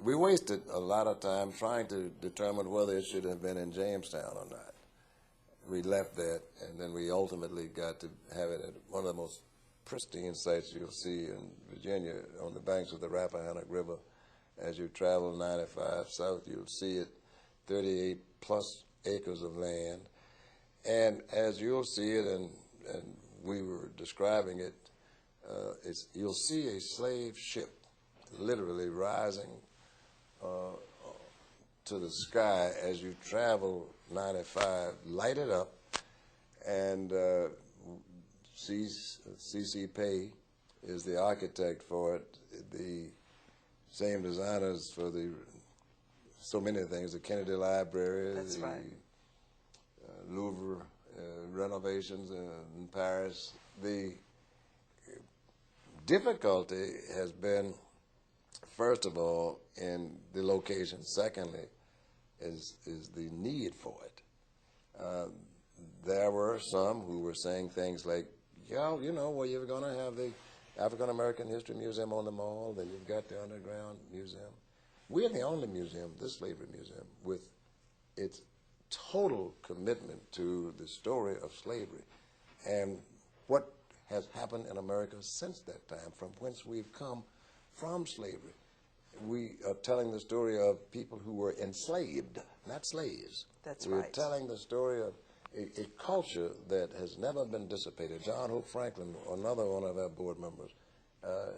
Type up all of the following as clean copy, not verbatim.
we wasted a lot of time trying to determine whether it should have been in Jamestown or not. We left that, and then we ultimately got to have it at one of the most pristine sites you'll see in Virginia, on the banks of the Rappahannock River. As you travel 95 south, you'll see it, 38 plus acres of land. And as you'll see it, and we were describing it, you'll see a slave ship literally rising to the sky as you travel 95, lighted up, and C.C. Pei is the architect for it, the same designers for so many things, the Kennedy Library, That's the right. Louvre renovations in Paris. The difficulty has been, first of all, in the location. Secondly, is the need for it. There were some who were saying things like, yeah, you know, well, you're going to have the African American History Museum on the mall, then you've got the Underground Museum. We're the only museum, this slavery museum, with its total commitment to the story of slavery and what has happened in America since that time, from whence we've come from slavery. We are telling the story of people who were enslaved, not slaves. That's We're right. telling the story of a culture that has never been dissipated. John Hope Franklin, another one of our board members,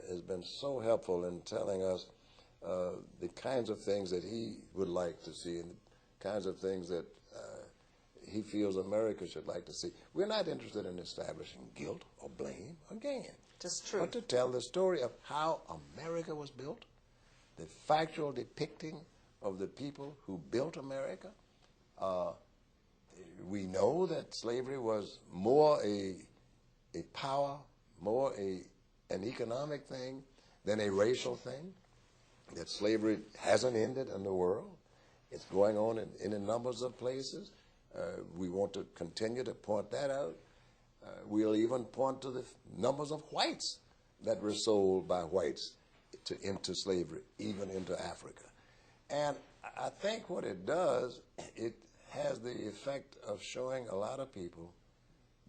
has been so helpful in telling us the kinds of things that he would like to see and the kinds of things that he feels America should like to see. We're not interested in establishing guilt or blame, again. Just true. But to tell the story of how America was built, the factual depicting of the people who built America. We know that slavery was more a power, more an economic thing than a racial thing, that slavery hasn't ended in the world. It's going on in a numbers of places. We want to continue to point that out. We'll even point to the numbers of whites that were sold by whites into slavery, even into Africa. And I think what it does, it has the effect of showing a lot of people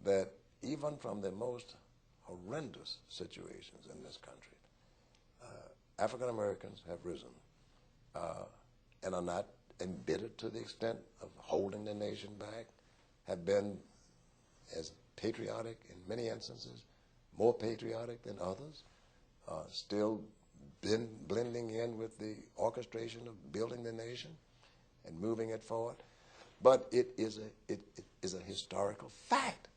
that even from the most horrendous situations in this country, African Americans have risen and are not embittered to the extent of holding the nation back, have been as patriotic in many instances, more patriotic than others, still been blending in with the orchestration of building the nation and moving it forward. But it is a historical fact.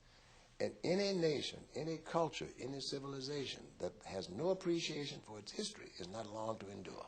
And any nation, any culture, any civilization that has no appreciation for its history is not long to endure.